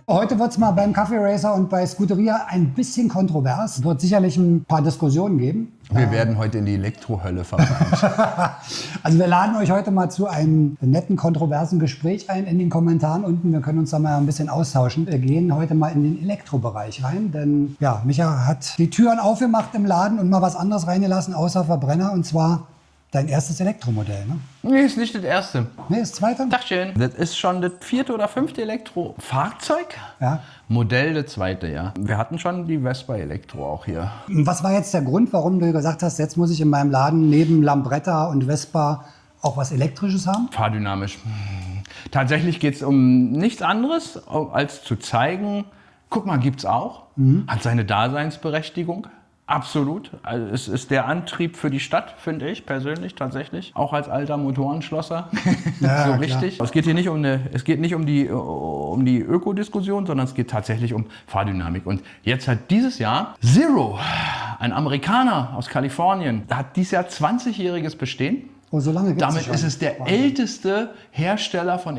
Heute wird es mal beim Kaffee Racer und bei Scuderia ein bisschen kontrovers. Es wird sicherlich ein paar Diskussionen geben. Wir werden heute in die Elektrohölle verbrannt. Also wir laden euch heute mal zu einem netten, kontroversen Gespräch ein in den Kommentaren unten. Wir können uns da mal ein bisschen austauschen. Wir gehen heute mal in den Elektrobereich rein, denn ja, Micha hat die Türen aufgemacht im Laden und mal was anderes reingelassen, außer Verbrenner, und zwar dein erstes Elektromodell, ne? Nee, ist nicht das erste. Nee, das zweite? Dachchen. Das ist schon das 4. oder 5. Elektrofahrzeug. Ja. Modell das 2. ja. Wir hatten schon die Vespa Elektro auch hier. Was war jetzt der Grund, warum du gesagt hast, jetzt muss ich in meinem Laden neben Lambretta und Vespa auch was Elektrisches haben? Fahrdynamisch. Tatsächlich geht es um nichts anderes, als zu zeigen, guck mal, gibt's auch. Hat seine Daseinsberechtigung. Absolut. Also es ist der Antrieb für die Stadt, finde ich persönlich tatsächlich. Auch als alter Motorenschlosser. Ja, so klar. richtig. Es geht hier nicht um die Ökodiskussion, sondern es geht tatsächlich um Fahrdynamik. Und jetzt hat dieses Jahr Zero, ein Amerikaner aus Kalifornien, hat dieses Jahr 20-jähriges Bestehen. Oh, so lange gibt's Damit schon. ist es der Wahnsinn. älteste Hersteller von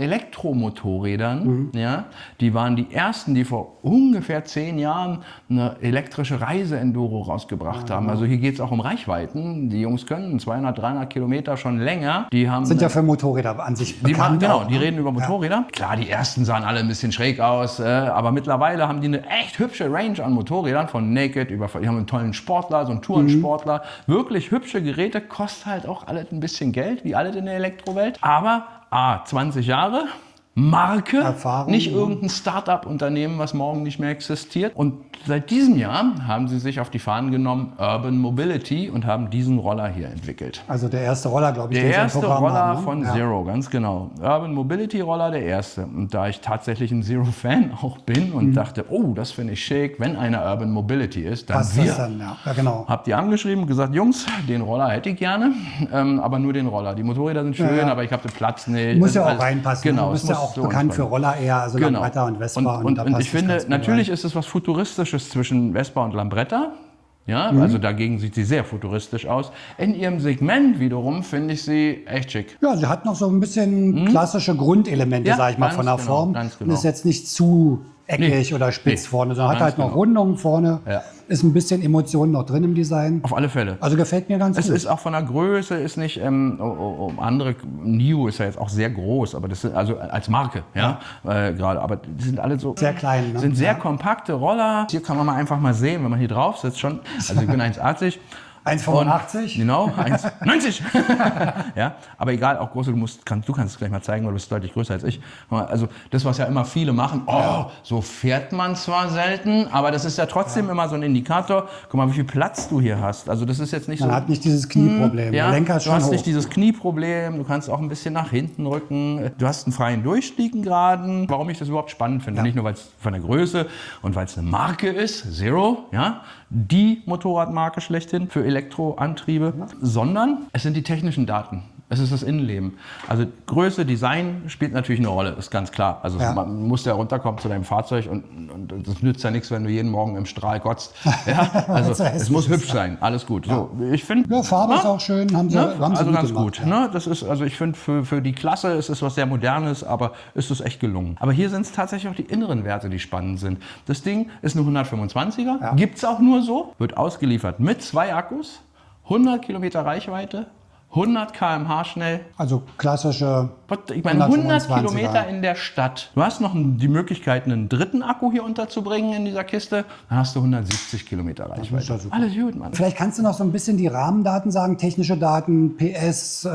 Elektromotorrädern. Ja, die waren die ersten, die vor ungefähr 10 Jahren eine elektrische Reise-Enduro rausgebracht haben. Also hier geht es auch um Reichweiten. Die Jungs können 200, 300 Kilometer schon länger. Die haben Sind ja für Motorräder an sich bekannt. genau, auch, die ne? reden über Motorräder. Klar, die ersten sahen alle ein bisschen schräg aus, aber mittlerweile haben die eine echt hübsche Range an Motorrädern, von Naked über, die haben einen tollen Sportler, so einen Tourensportler. Wirklich hübsche Geräte, kostet halt auch alles ein bisschen Geld, wie alles in der Elektrowelt. Aber 20 Jahre, Marke, Erfahrung, nicht ja. irgendein Start-up-Unternehmen, was morgen nicht mehr existiert. Und seit diesem Jahr haben sie sich auf die Fahnen genommen, Urban Mobility, und haben diesen Roller hier entwickelt. Also der erste Roller, glaube ich, Der den sie im erste Programm Roller haben, ne? von Ja. Zero, ganz genau. Urban Mobility Roller, der erste. Und da ich tatsächlich ein Zero-Fan auch bin und dachte, oh, das finde ich schick, wenn einer Urban Mobility ist, dann Passt wir. das dann, ja. Ja, genau. Habt ihr angeschrieben und gesagt, Jungs, den Roller hätte ich gerne, aber nur den Roller. Die Motorräder sind schön, Ja, ja. aber ich habe den Platz nicht. Muss ja Das auch ist alles- reinpassen. Genau, Du es bist ja muss auch so bekannt uns für rein. Roller eher, also Genau. Lambretta und Vespa. Und da ich passt es finde, ganz gut natürlich rein. ist es was Futuristisches zwischen Vespa und Lambretta. Ja, also dagegen sieht sie sehr futuristisch aus. In ihrem Segment wiederum finde ich sie echt schick. Ja, sie hat noch so ein bisschen klassische Grundelemente, Ja, sag ich mal, ganz von der genau, Form. ganz Und genau. ist jetzt nicht zu eckig Nee, oder spitz nee, vorne, sondern hat ganz halt noch genau. Rundungen vorne. Ja. Ist ein bisschen Emotion noch drin im Design. Auf alle Fälle. Also gefällt mir ganz Es gut. ist auch von der Größe, ist nicht andere. NIO ist ja jetzt auch sehr groß, aber das sind also als Marke, ja, gerade. Aber die sind alle so Sehr klein, ne? sind sehr Ja. kompakte Roller. Hier kann man mal einfach mal sehen, wenn man hier drauf sitzt schon. Also ich bin 1,80. 1,85. Genau, 1,90. Ja, aber egal, auch große, du kannst es gleich mal zeigen, weil du bist deutlich größer als ich. Also das, was ja immer viele machen, so fährt man zwar selten, aber das ist ja trotzdem immer so ein Indikator. Guck mal, wie viel Platz du hier hast. Also das ist jetzt nicht Man so... hat nicht dieses Knieproblem. Ja, Der Lenker ist du schon hast hoch. nicht dieses Knieproblem, du kannst auch ein bisschen nach hinten rücken. Du hast einen freien Durchstieg gerade. Warum ich das überhaupt spannend finde, nicht nur weil es von der Größe und weil es eine Marke ist, Zero, ja, die Motorradmarke schlechthin für Elektroantriebe, sondern es sind die technischen Daten. Es ist das Innenleben. Also Größe, Design spielt natürlich eine Rolle, ist ganz klar. Also Ja. man muss ja runterkommen zu deinem Fahrzeug und das nützt ja nichts, wenn du jeden Morgen im Strahl kotzt. Ja, also So hässlich es muss ist hübsch sein, alles gut. So, ich finde, Ja, Farbe ist auch schön. Haben sie also ganz gemacht, gut. ja. Ne? Das ist, also ich finde, für die Klasse ist es was sehr Modernes, aber ist es echt gelungen. Aber hier sind es tatsächlich auch die inneren Werte, die spannend sind. Das Ding ist eine 125er, Ja. gibt es auch nur so, wird ausgeliefert mit 2 Akkus, 100 Kilometer Reichweite, 100 km/h schnell. Also klassische. Ich meine, 100 125er. Kilometer in der Stadt. Du hast noch die Möglichkeit, einen dritten Akku hier unterzubringen in dieser Kiste. Dann hast du 170 Kilometer ist Reichweite. ja super. Alles gut, Mann. Vielleicht kannst du noch so ein bisschen die Rahmendaten sagen, technische Daten, PS,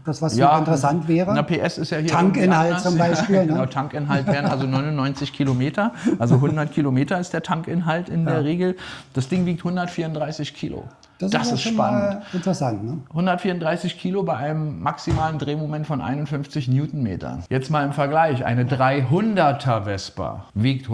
das was super interessant wäre. Na, PS ist ja hier Tankinhalt irgendwie anders. zum Beispiel, ne? Genau, Tankinhalt wären also 99 Kilometer. Also 100 Kilometer ist der Tankinhalt in der Regel. Das Ding wiegt 134 Kilo. Das aber ist schon spannend. mal interessant, ne? 134 Kilo bei einem maximalen Drehmoment von 51 Newtonmetern. Jetzt mal im Vergleich. Eine 300er Vespa wiegt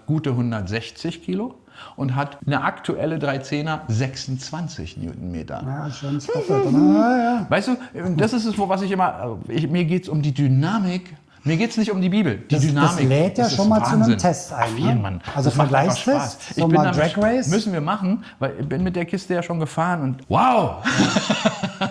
gute 160 Kilo und hat eine aktuelle 310er 26 Newtonmeter. Ja, schon das Doppelte. Ja. Weißt du, das ist es, was ich immer, mir geht es um die Dynamik Mir geht es nicht um die Bibel, die Das Dynamik. lädt ja Das ist schon mal zu einem Wahnsinn. Test ein. Auf jeden, Mann. Also Das macht einfach Vergleichstest, Spaß. so mal Drag Race. Müssen wir machen, weil ich bin mit der Kiste ja schon gefahren und wow!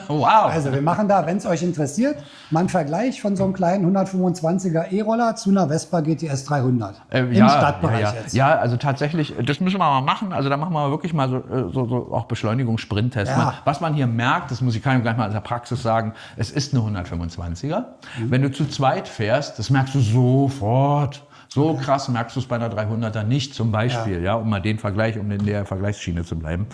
Wow! Also wir machen da, wenn es euch interessiert, mal einen Vergleich von so einem kleinen 125er E-Roller zu einer Vespa GTS 300. Im Stadtbereich jetzt. Ja, also tatsächlich, das müssen wir mal machen. Also da machen wir wirklich mal so auch Beschleunigungs-Sprint-Test. Ja. Was man hier merkt, das muss ich gleich mal in der Praxis sagen, es ist eine 125er. Wenn du zu zweit fährst, das merkst du sofort. So krass merkst du es bei einer 300er nicht, zum Beispiel, ja, um mal den Vergleich, um in der Vergleichsschiene zu bleiben.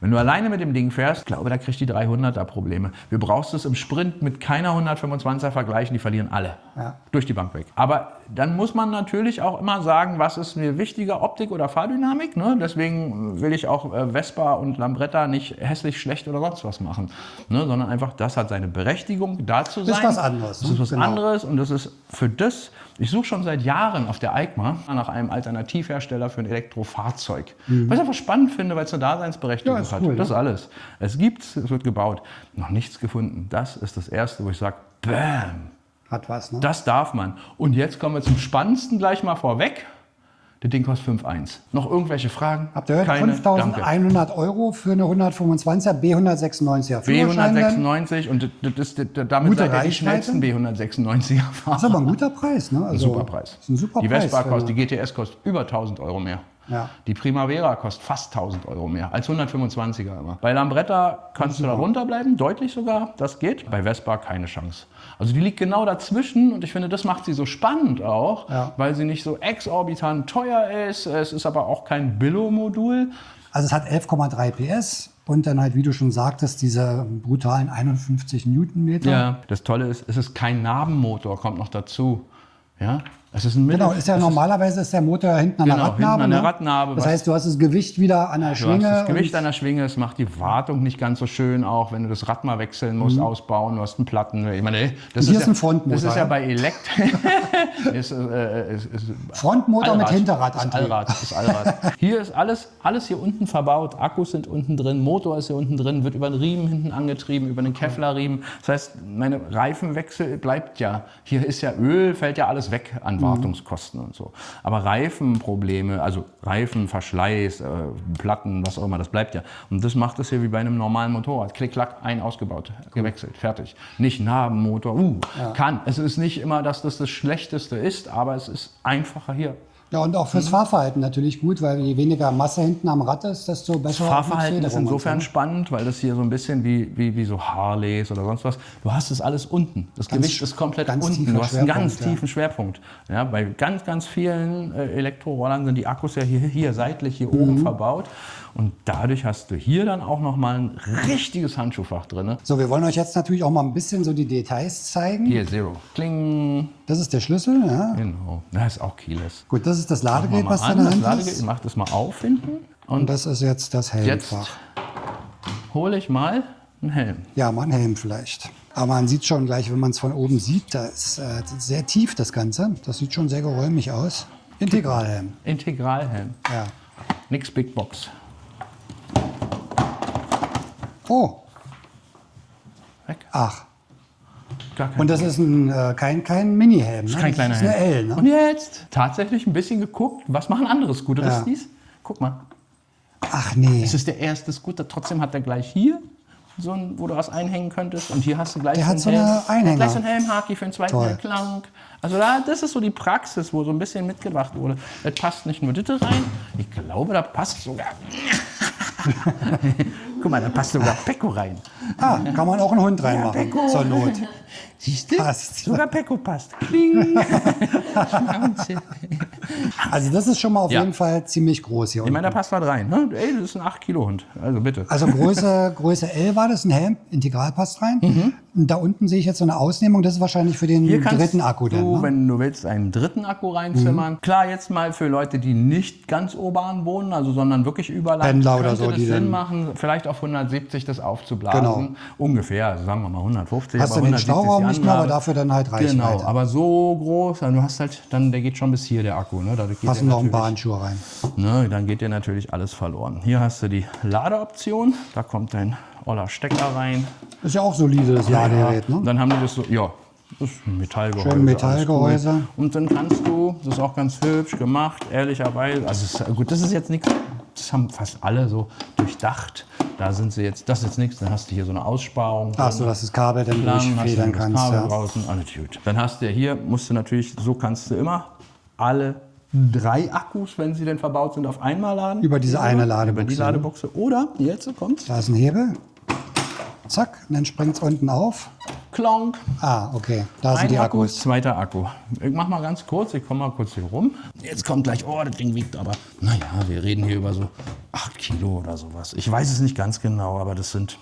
Wenn du alleine mit dem Ding fährst, ich glaube, da kriegt die 300er Probleme. Wir brauchst es im Sprint mit keiner 125er vergleichen, die verlieren alle. Ja. Durch die Bank weg. Aber dann muss man natürlich auch immer sagen, was ist mir wichtiger, Optik oder Fahrdynamik. Ne? Deswegen will ich auch Vespa und Lambretta nicht hässlich, schlecht oder sonst was machen. Ne? Sondern einfach, das hat seine Berechtigung, da zu sein. Das ist was anderes. Das ist was Genau. anderes und das ist für das, ich suche schon seit Jahren auf der EICMA nach einem Alternativhersteller für ein Elektrofahrzeug. Was ich einfach spannend finde, weil es eine Daseinsberechtigung Ja, ist hat. cool, Das ist ne? alles. Es gibt's, es wird gebaut. Noch nichts gefunden. Das ist das Erste, wo ich sage, bam, Hat was, ne? das darf man. Und jetzt kommen wir zum Spannendsten gleich mal vorweg. Das Ding kostet 5,1. Noch irgendwelche Fragen? Habt ihr gehört? Keine? Danke. 5.100 € für eine 125er B196er Führerschein. B196 und damit Gute seid ihr die Reichweite. schnellsten B196er Fahrer. Das ist aber ein guter Preis, ne? Also, Ein super Preis. Ist ein super Die Preis. Vespa für kostet, eine- die GTS kostet über 1.000 € mehr. Ja. Die Primavera kostet fast 1.000 € mehr als 125er immer. Bei Lambretta kannst du da runterbleiben, deutlich sogar, das geht. Bei Vespa keine Chance. Also die liegt genau dazwischen und ich finde, das macht sie so spannend auch, Ja. weil sie nicht so exorbitant teuer ist. Es ist aber auch kein Billo-Modul. Also es hat 11,3 PS und dann halt, wie du schon sagtest, diese brutalen 51 Newtonmeter. Ja. Das Tolle ist, es ist kein Nabenmotor, kommt noch dazu. Ja? Es ist ein Genau, ist ja normalerweise ist der Motor hinten an der Genau, Radnabe. hinten an der ne? Radnabe, Das was- heißt, du hast das Gewicht wieder an der Du Schwinge. hast das Gewicht und- an der Schwinge, es macht die Wartung nicht ganz so schön, auch wenn du das Rad mal wechseln musst, ausbauen, du hast einen Platten. Ich meine, das hier ist ist ein Frontmotor, Das ist ja ja. bei ist Frontmotor mit Hinterradantrieb. Das Allrad. Hier ist alles hier unten verbaut, Akkus sind unten drin, Motor ist hier unten drin, wird über einen Riemen hinten angetrieben, über einen Kevlar-Riemen. Das heißt, meine Reifenwechsel bleibt ja, hier ist ja Öl, fällt ja alles weg an Wartungskosten und so. Aber Reifenprobleme, also Reifenverschleiß, Platten, was auch immer, das bleibt ja. Und das macht es hier wie bei einem normalen Motorrad. Klick, klack, ein ausgebaut, gewechselt, fertig. Nicht Nabenmotor, kann. Es ist nicht immer, dass das das Schlechteste ist, aber es ist einfacher hier. Ja, und auch fürs Fahrverhalten natürlich gut, weil je weniger Masse hinten am Rad ist, desto besser. Fahrverhalten auch die ist Federung und insofern so. spannend, weil das hier so ein bisschen wie so Harleys oder sonst was. Du hast es alles unten. Das Gewicht ist komplett ganz unten. tiefer Du hast einen ganz Schwerpunkt, ja. tiefen Schwerpunkt. Ja, bei ganz vielen Elektrorollern sind die Akkus ja hier seitlich hier oben verbaut. Und dadurch hast du hier dann auch nochmal ein richtiges Handschuhfach drin. So, wir wollen euch jetzt natürlich auch mal ein bisschen so die Details zeigen. Hier, Zero. Kling. Das ist der Schlüssel, ja. Genau. Das ist auch keyless. Gut, das ist das Machen wir Ladegerät, mal was da an, in der das Hand Ladegerät. Ich ist. mach das mal auf hinten. Und Und das ist jetzt das jetzt Helmfach. hole ich mal einen Helm. Ja, mal ein Helm vielleicht. Aber man sieht schon gleich, wenn man es von oben sieht, da ist sehr tief das Ganze. Das sieht schon sehr geräumig aus. Integralhelm. Integralhelm. Ja. Nix Big Box. Oh, Weg. ach. Gar kein Und das ist ein, kein Mini-Helm. Ne? Kein Das kleiner ist eine Helm. L. Und Ne? jetzt tatsächlich ein bisschen geguckt, was machen andere Scooteristis? Ja. Guck mal, Ach nee. es ist der erste Scooter, trotzdem hat er gleich hier so ein, wo du was einhängen könntest. Und hier hast du gleich Der so hat einen so eine Helm. Der hat Einhänger. gleich so einen Helmhaki für den zweiten Toll. Klang. Also das ist so die Praxis, wo so ein bisschen mitgebracht wurde. Das passt nicht nur das rein, ich glaube, da passt sogar... Guck mal, da passt sogar Pecco rein. Ah, kann man auch einen Hund reinmachen, Pecco. zur Not. Siehst du? Passt. Sogar Pecco passt. Kling. Schnauze. Also das ist schon mal auf Ja. jeden Fall ziemlich groß hier Ich unten. meine, da passt was rein. Ne? Ey, das ist ein 8-Kilo-Hund. Also bitte. Also Größe L war das, ein Helm, integral passt rein. Und da unten sehe ich jetzt so eine Ausnehmung, das ist wahrscheinlich für den Mhm. Hier kannst dritten Akku dann. du, Ne? wenn du willst, einen dritten Akku reinzimmern. Klar, jetzt mal für Leute, die nicht ganz urban wohnen, also sondern wirklich überall. Pendler oder könnte so, das die Sinn dann- machen, vielleicht auf 170 das aufzublasen. Genau. Ungefähr, also sagen wir mal 150. Hast du aber den 170 Stauraum die nicht mehr, aber Anlage. dafür dann halt Reichweite. Genau, aber so groß, du hast halt, dann, der geht schon bis hier, der Akku. Ne? Da geht Passen der noch ein paar natürlich- Handschuhe rein. Ne, dann geht dir natürlich alles verloren. Hier hast du die Ladeoption. Da kommt dein oller Stecker rein. Ist ja auch solide, das Ladegerät. Ne? Dann haben die das so, ja, Das ist ein Metallgehäuse. Schön Metallgehäuse. alles cool. Und dann kannst du, das ist auch ganz hübsch gemacht, ehrlicherweise. Also gut, das ist jetzt nichts, das haben fast alle so durchdacht. Da sind sie jetzt, das ist jetzt nichts, dann hast du hier so eine Aussparung. Ach so, dass das Kabel dann durchfedern das kannst. Kabel Ja. draußen, alles gut. Dann hast du hier, musst du natürlich, so kannst du immer alle 3 Akkus, wenn sie denn verbaut sind, auf einmal laden. Über diese eine Ladebuchse. Über die Ladebuchse. Oder, jetzt kommt's, Da ist ein Hebel. Zack, und dann springt es unten auf. Klonk. Ah, okay, da sind Ein die Akku, Akkus. zweiter Akku. Ich mach mal ganz kurz, ich komme mal kurz hier rum. Jetzt kommt gleich, oh, das Ding wiegt aber, naja, wir reden hier über so 8 Kilo oder sowas. Ich weiß es nicht ganz genau, aber das sind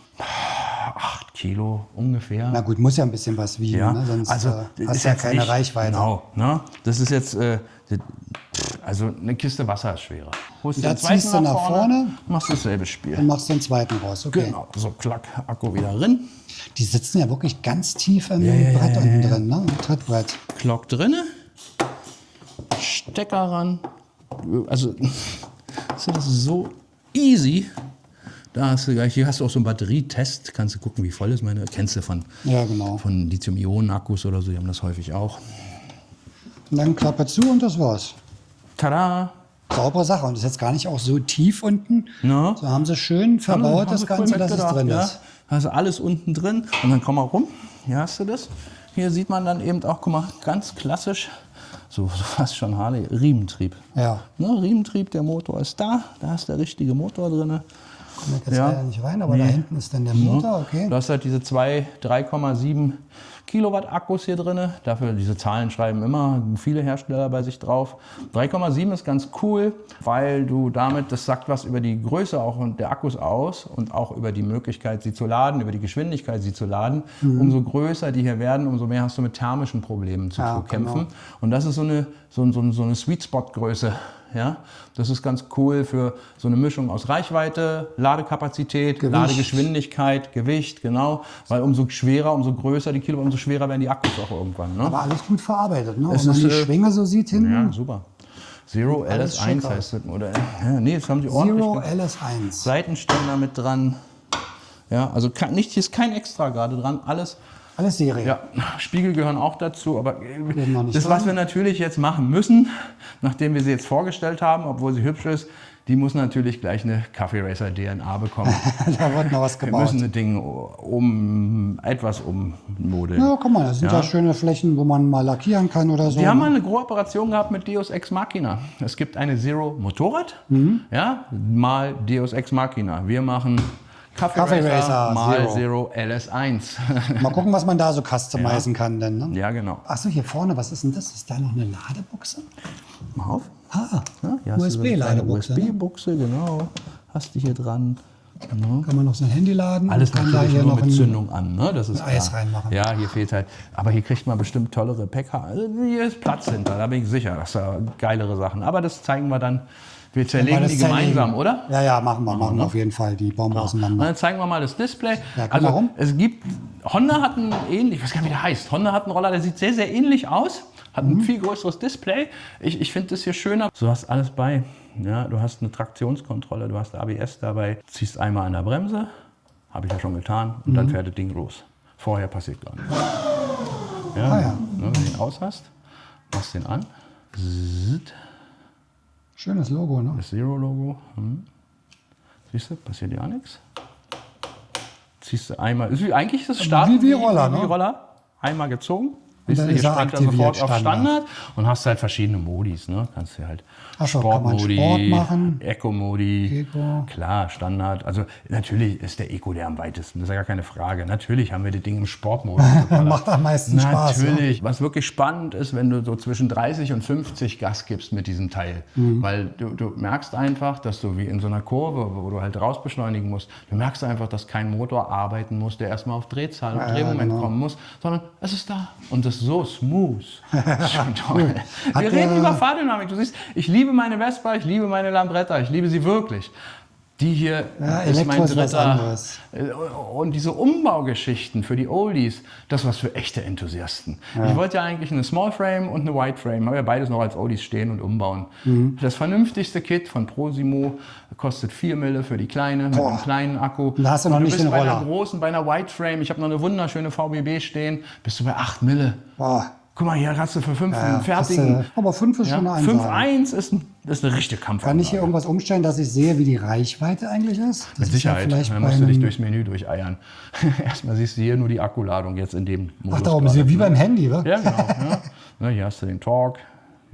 8 Kilo ungefähr. Na gut, muss ja ein bisschen was wiegen, Ja, ne? Sonst also hast ist du ja jetzt keine nicht, Reichweite. Genau, ne? Das ist jetzt, also eine Kiste Wasser ist schwerer. Holst Da den zweiten ziehst du nach vorne. machst dasselbe Spiel. Dann machst du den zweiten raus, okay. Genau, so klack, Akku wieder drin, Die sitzen ja wirklich ganz tief im Brett unten drin, ne? Im Trittbrett. Glock drinne, Stecker ran. Also, das ist so easy. Da hast du gleich, hier hast du auch so einen Batterietest, kannst du gucken, wie voll ist meine, kennst du von, Ja, genau. von Lithium-Ionen-Akkus oder so, die haben das häufig auch. Und dann Klappe zu und das war's. Tada! Saubere Sache. Und das ist jetzt gar nicht auch so tief unten. Ja. So haben sie schön verbaut, das Haben sie Ganze, cool dass es mitgedacht, drin ja. ist. Also alles unten drin und dann komm mal rum. Hier hast du das. Hier sieht man dann eben auch, guck mal, ganz klassisch, so fast schon Harley, Riementrieb. Ja. Ne, Riementrieb, der Motor ist da, da ist der richtige Motor drin. Kommt jetzt Ja. leider nicht rein, aber da hinten ist dann der Motor, okay. Du hast halt diese 3,7 Kilowatt Akkus hier drin. Dafür, diese Zahlen schreiben immer viele Hersteller bei sich drauf. 3,7 ist ganz cool, weil du damit, das sagt was über die Größe auch der Akkus aus und auch über die Möglichkeit, sie zu laden, über die Geschwindigkeit, sie zu laden. Umso größer die hier werden, umso mehr hast du mit thermischen Problemen zu Ja, kämpfen. genau. Und das ist so eine Sweet Spot Größe. Ja, das ist ganz cool für so eine Mischung aus Reichweite, Ladekapazität, Gewicht. Ladegeschwindigkeit, Gewicht, genau. Weil umso schwerer, umso größer die Kilowatt, umso schwerer werden die Akkus auch irgendwann. Ne? Aber alles gut verarbeitet, ne? Es Wenn man ist, die Schwinge so sieht hinten. Ja, super. Zero Alles LS1 schick heißt das. Oder, ja, nee, das haben die ordentlich Zero gemacht. LS1. Seitenständer mit dran. Ja, also hier ist kein Extra gerade dran. Alles. Alles Serie. Ja, Spiegel gehören auch dazu, aber noch nicht das, was dran. wir natürlich jetzt machen müssen, nachdem wir sie jetzt vorgestellt haben, obwohl sie hübsch ist, die muss natürlich gleich eine Kaffee Racer DNA bekommen. Da wird noch was Wir gebaut. müssen das Ding etwas ummodeln. Ja, guck mal, das sind ja schöne Flächen, wo man mal lackieren kann oder so. Wir haben mal eine Kooperation gehabt mit Deus Ex Machina. Es gibt eine Zero Motorrad, ja, mal Deus Ex Machina. Wir machen Kaffee Racer mal Zero LS1. Mal gucken, was man da so customizen kann. Denn, ne? Ja, genau. Achso, hier vorne, was ist denn das? Ist da noch eine Ladebuchse? Mal auf. Ah, Ja, hier hast du so eine kleine USB-Ladebuchse. Ne? USB-Buchse, genau. Hast du hier dran. Genau. Kann man noch sein Handy laden? Alles und kann da natürlich hier nur noch mit ein Zündung an, ne? Das ist Eis klar. reinmachen. Ja, hier fehlt halt. Aber hier kriegt man bestimmt tollere Packer. Also hier ist Platz hinter, da bin ich sicher, dass da geilere Sachen. Aber das zeigen wir dann. Wir zerlegen das die zerlegen. gemeinsam, oder? Ja, ja, machen wir auf jeden Fall. Die bauen wir Und auseinander. dann zeigen wir mal das Display. Ja, guck mal also rum. es gibt, Honda hat einen ähnlich, ich weiß gar nicht, wie der heißt. Honda hat einen Roller, der sieht sehr, sehr ähnlich aus. Hat ein viel größeres Display. Ich finde das hier schöner. Du hast alles bei. Ja, du hast eine Traktionskontrolle, du hast ABS dabei. Ziehst einmal an der Bremse, habe ich ja schon getan, und dann fährt das Ding los. Vorher passiert gar nichts. Ja, Ah, ja. Ne, wenn du den aus hast, machst den an. Zzt, Schönes Logo, ne? das Zero-Logo. Siehst du, passiert ja nichts. Ziehst du einmal, eigentlich ist das Starten wie Roller, ne? wie Roller. Einmal gezogen. Und Siehst dann du, hier ist er springt er aktiviert, sofort auf Standard. Standard und hast halt verschiedene Modis. Ne? Kannst du halt Ach so, kann man Sport machen. Eco-Modi, Eco. klar, Standard. Also natürlich ist der Eco der am weitesten, das ist ja gar keine Frage. Natürlich haben wir das Ding im Sportmodus. Macht am meisten Spaß. Ne? Natürlich. Was wirklich spannend ist, wenn du so zwischen 30 und 50 Gas gibst mit diesem Teil. Weil du merkst einfach, dass du wie in so einer Kurve, wo du halt rausbeschleunigen musst, du merkst einfach, dass kein Motor arbeiten muss, der erstmal auf Drehzahl und Drehmoment kommen muss, sondern es ist da. Und das ist so smooth. Das ist schon toll. Wir reden über Fahrdynamik. Du siehst, ich liebe meine Vespa, ich liebe meine Lambretta, ich liebe sie wirklich. Die hier Ja, ist Elektro mein ist was dritter. anderes. Und diese Umbaugeschichten für die Oldies, das was für echte Enthusiasten. Ich wollte ja eigentlich eine Small Frame und eine Wide Frame, habe ja beides noch als Oldies stehen und umbauen. Das vernünftigste Kit von Prosimo kostet 4 Mille für die kleine, mit einem kleinen Akku. Da hast du noch Und nicht bist den bei einer Roller. großen, bei einer Wide Frame, ich habe noch eine wunderschöne VBB stehen, bist du bei 8 Mille. Boah. Guck mal, hier hast du für 5 einen Ja, fertigen. aber 5 ist schon eine Ansage. 5.1 ist eine richtige Kampfansage. Kann ich hier irgendwas umstellen, dass ich sehe, wie die Reichweite eigentlich ist? Das Mit ist ja Sicherheit. vielleicht Dann bei musst du dich einem- durchs Menü durcheiern. Erstmal siehst du hier nur die Akkuladung jetzt in dem Modus. Ach, da oben ist gerade. ja wie beim Handy, wa? Ja, genau. Ja. Na, hier hast du den Torque.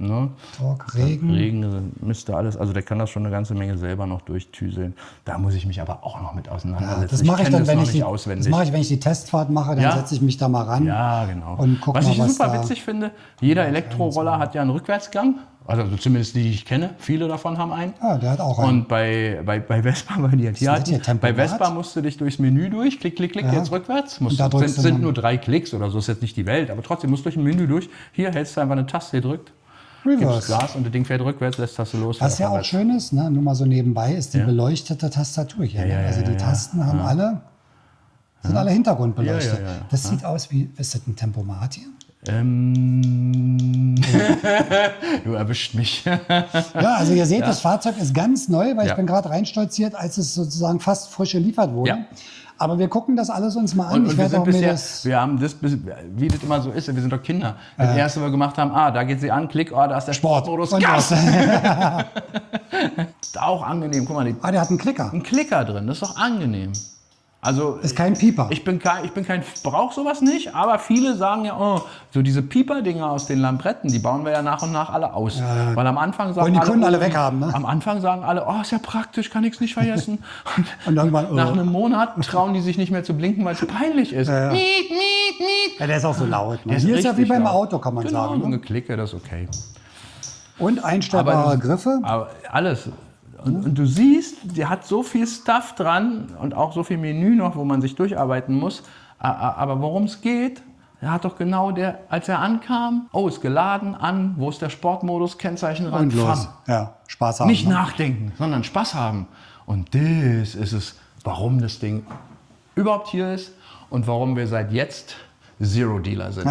Ne? Talk, Regen. Regen müsste alles, also der kann das schon eine ganze Menge selber noch durchtüseln. Da muss ich mich aber auch noch mit auseinandersetzen. Ja, das mache ich kenn dann, das wenn noch ich nicht die, auswendig. das mache ich, wenn ich die Testfahrt mache, dann Ja? setze ich mich da mal ran. Ja, genau. Und guck was mal, ich was super da- witzig finde, jeder Elektroroller hat ja einen Rückwärtsgang. Also zumindest die, die ich kenne. Viele davon haben einen. Ja, der hat auch einen. Und bei Vespa, weil die jetzt hier das hier, hatten, bei Tempomat? Vespa musst du dich durchs Menü durch, klick, klick, klick, Ja. jetzt rückwärts. Und da drückst du Sind dann- nur 3 Klicks oder so, ist jetzt nicht die Welt, aber trotzdem musst du durch ein Menü durch. Hier hältst du einfach eine Taste gedrückt, gibst Reverse. Gas und das Ding fährt rückwärts, lässt Taste los. Was fährt ja auch vorwärts. schön ist, ne, nur mal so nebenbei, ist die Ja. beleuchtete Tastatur hier. Ja, ne? ja, Also die ja, Tasten haben alle, sind alle hintergrundbeleuchtet. Ja, ja, ja. Das sieht aus wie, ist das ein Tempomat hier? Du erwischt mich. Ja, also ihr seht, das Fahrzeug ist ganz neu, weil Ja. ich bin gerade reinstolziert, als es sozusagen fast frisch geliefert wurde. Ja. Aber wir gucken das alles uns mal an. Und Ich wir werde sind auch mir bisher, das... wir haben das, wie das immer so ist, wir sind doch Kinder. Das erste, was wir gemacht haben, da geht sie an, klick, da ist der Sportmodus, Und Gas! was? Ist auch angenehm. Guck mal, Ah, der hat einen Klicker. ein Klicker drin, das ist doch angenehm. Also Ist kein Pieper. ich brauche sowas nicht, aber viele sagen ja, oh, so diese Pieper-Dinger aus den Lampretten, die bauen wir ja nach und nach alle aus. Weil am Anfang sagen Wollen die Kunden alle oh, weghaben, ne? Am Anfang sagen alle, oh, ist ja praktisch, kann ich's nicht vergessen. Und irgendwann, Nach einem Monat trauen die sich nicht mehr zu blinken, weil es peinlich ist. Ja. Miet, miet, miet. ja, der ist auch so laut. Ne? Der Hier ist ja wie richtig beim laut. Auto, kann man Genau, sagen. so ein Ne? Geklicke, das ist okay. Und einstellbare Griffe. Aber alles. Und du siehst, der hat so viel Stuff dran und auch so viel Menü noch, wo man sich durcharbeiten muss. Aber worum es geht, er hat doch genau als er ankam, oh, ist geladen, an, wo ist der Sportmodus, Kennzeichen ran, Und los. fahren. Ja, Spaß haben. Nicht ne? nachdenken, sondern Spaß haben. Und das ist es, warum das Ding überhaupt hier ist und warum wir seit jetzt Zero Dealer sind.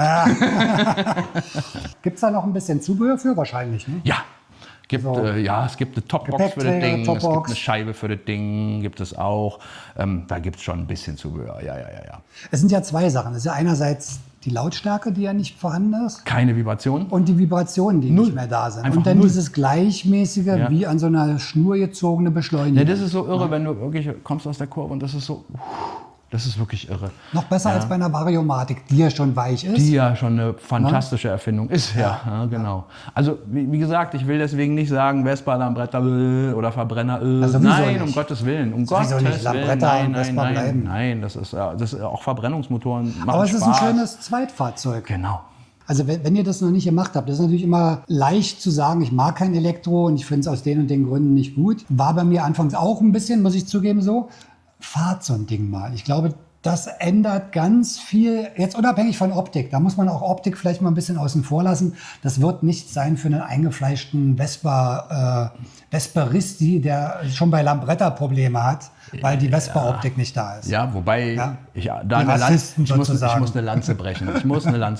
Gibt es da noch ein bisschen Zubehör für? Wahrscheinlich. Ne? Ja. So. Es gibt eine Topbox für das Gepäckträger, Ding, es gibt Topbox. eine Scheibe für das Ding, gibt es auch. Da gibt es schon ein bisschen Zubehör, ja. Es sind ja zwei Sachen. Es ist ja einerseits die Lautstärke, die ja nicht vorhanden ist. Keine Vibration. Und die Vibrationen, die nicht mehr da sind. Einfach und dann null. dieses gleichmäßige, Ja. wie an so einer Schnur gezogene Ja, Beschleunigung. das ist so irre, wenn du wirklich kommst aus der Kurve und das ist so, das ist wirklich irre. Noch besser als bei einer Variomatik, die ja schon weich ist. Die ja schon eine fantastische Erfindung ist, ja, genau. Also, wie gesagt, ich will deswegen nicht sagen, Vespa, Lambretta oder Verbrenner. Also sowieso Nein, nicht. um Gottes Willen. Um Sowieso Gottes nicht. Willen. Lambretta und Vespa bleiben. Nein, das ist auch Verbrennungsmotoren machen Aber es ist ein Spaß. schönes Zweitfahrzeug. Genau. Also wenn ihr das noch nicht gemacht habt, das ist natürlich immer leicht zu sagen, ich mag kein Elektro und ich finde es aus den und den Gründen nicht gut. War bei mir anfangs auch ein bisschen, muss ich zugeben, so. Fahrt so ein Ding mal. Ich glaube, das ändert ganz viel, jetzt unabhängig von Optik. Da muss man auch Optik vielleicht mal ein bisschen außen vor lassen. Das wird nichts sein für einen eingefleischten Vesperisti, der schon bei Lambretta Probleme hat, weil die Vespa-Optik nicht da ist. Ja, wobei Ja. ich Rassisten ich muss sozusagen. eine Lanze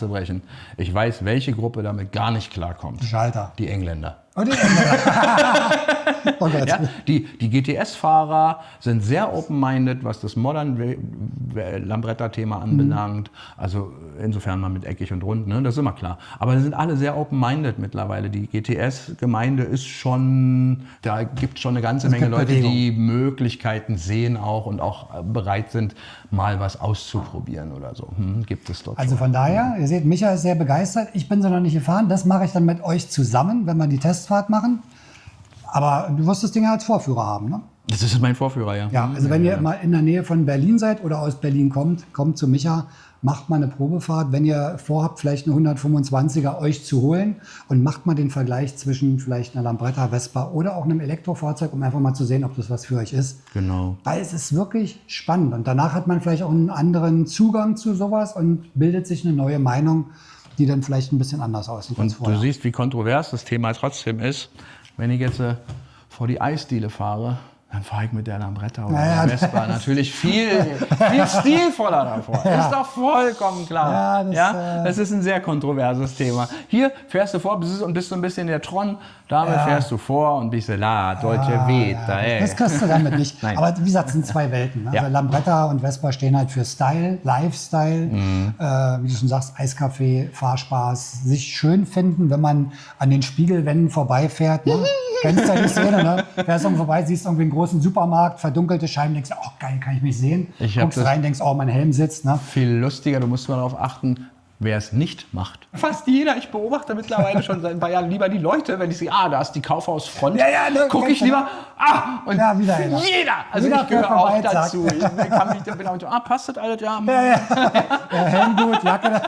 brechen. Ich weiß, welche Gruppe damit gar nicht klarkommt. Schalter. Die Engländer. Und die Engländer. Oh Gott. Ja, die GTS-Fahrer sind sehr open-minded, was das modern Lambretta-Thema anbelangt. Also insofern mal mit eckig und rund, ne? Das ist immer klar. Aber die sind alle sehr open-minded mittlerweile. Die GTS-Gemeinde ist schon, da gibt es schon eine ganze Menge gibt Leute, Bewegung. die Möglichkeiten sehen auch und auch bereit sind, mal was auszuprobieren oder so. Gibt es dort Also schon. von daher, ihr seht, Micha ist sehr begeistert. Ich bin so noch nicht gefahren. Das mache ich dann mit euch zusammen, wenn wir die Testfahrt machen. Aber du wirst das Ding als Vorführer haben, ne? Das ist mein Vorführer, ja. Ja, also wenn ihr mal in der Nähe von Berlin seid oder aus Berlin kommt zu Micha, macht mal eine Probefahrt. Wenn ihr vorhabt, vielleicht eine 125er euch zu holen und macht mal den Vergleich zwischen vielleicht einer Lambretta, Vespa oder auch einem Elektrofahrzeug, um einfach mal zu sehen, ob das was für euch ist. Genau. Weil es ist wirklich spannend und danach hat man vielleicht auch einen anderen Zugang zu sowas und bildet sich eine neue Meinung, die dann vielleicht ein bisschen anders aussieht als Und vorher. du siehst, wie kontrovers das Thema trotzdem ist. Wenn ich jetzt vor die Eisdiele fahre dann fahre ich mit der Lambretta oder Naja. der Vespa natürlich viel stilvoller davor. Ist doch vollkommen klar. Ja, Das ist ein sehr kontroverses Thema. Hier fährst du vor und bist so ein bisschen der Tron. Damit fährst du vor und bist la, Deutsche Vita. Ey. Das kriegst du damit nicht. Nein. Aber wie gesagt, es sind zwei Welten. Ne? Ja. Also Lambretta und Vespa stehen halt für Style, Lifestyle, wie du schon sagst, Eiskaffee, Fahrspaß, sich schön finden, wenn man an den Spiegelwänden vorbeifährt. Ne? Kennst du ja die Szene, ne? Fährst irgendwie vorbei, siehst irgendwie einen großen Supermarkt, verdunkelte Scheiben, denkst, oh geil, kann ich mich sehen? Ich hab Guckst das- rein, denkst, oh, mein Helm sitzt. Ne? Viel lustiger, du musst mal darauf achten, wer es nicht macht. Fast jeder. Ich beobachte mittlerweile schon seit ein paar Jahren lieber die Leute, wenn ich sehe, da ist die Kaufhausfront. Ja, ja, ne, gucke ich lieber, und Ja, wieder einer. jeder. Also Jeder ich gehöre fährt auch vorbei, zack. dazu. Ich kann mich dann so, passt das alles? Ja. Ja, Helm gut, Jacke,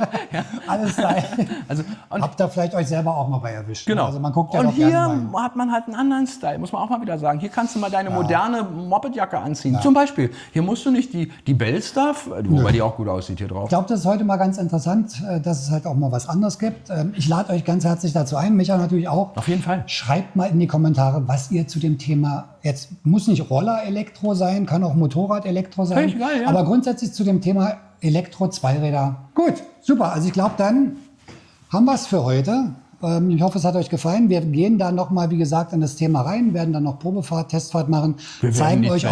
alles sein. Also, und Habt ihr vielleicht euch selber auch mal bei erwischt. Genau. Ne? Also man guckt ja und doch hier gerne rein. hat man halt einen anderen Style, muss man auch mal wieder sagen. Hier kannst du mal deine moderne Mopedjacke anziehen. Zum Beispiel, hier musst du nicht die Bellstaff, wobei die auch gut aussieht hier drauf. Ich glaube, das ist heute mal ganz interessant, dass es halt auch mal was anderes gibt. Ich lade euch ganz herzlich dazu ein, Micha natürlich auch. Auf jeden Fall. Schreibt mal in die Kommentare, was ihr zu dem Thema, jetzt muss nicht Roller-Elektro sein, kann auch Motorrad-Elektro sein. Völlig geil, ja. Aber grundsätzlich zu dem Thema Elektro-Zweiräder. Gut, super. Also ich glaube, dann haben wir es für heute. Ich hoffe, es hat euch gefallen. Wir gehen da nochmal, wie gesagt, in das Thema rein, werden dann noch Probefahrt, Testfahrt machen, Wir werden zeigen die euch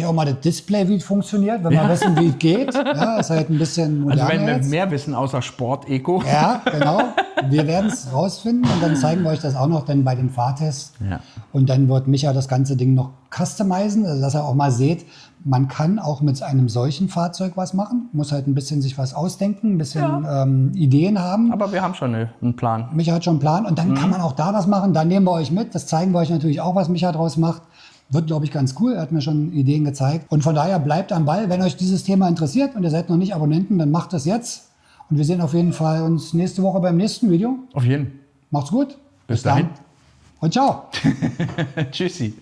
auch mal das Display, wie es funktioniert, wenn wir wissen, wie es geht. Ja, ist halt ein bisschen Also moderner wenn wir jetzt. mehr wissen außer Sport, Eco. Ja, genau. Wir werden es rausfinden und dann zeigen wir euch das auch noch dann bei dem Fahrtest. Ja. Und dann wird Micha das ganze Ding noch customizen, also dass ihr auch mal seht, man kann auch mit einem solchen Fahrzeug was machen. Muss halt ein bisschen sich was ausdenken, ein bisschen Ideen haben. Aber wir haben schon einen Plan. Micha hat schon einen Plan und dann kann man auch da was machen. Da nehmen wir euch mit. Das zeigen wir euch natürlich auch, was Micha draus macht. Wird, glaube ich, ganz cool. Er hat mir schon Ideen gezeigt. Und von daher bleibt am Ball. Wenn euch dieses Thema interessiert und ihr seid noch nicht Abonnenten, dann macht das jetzt. Und wir sehen auf jeden Fall uns nächste Woche beim nächsten Video. Auf jeden. Macht's gut. Bis dahin. Und ciao. Tschüssi.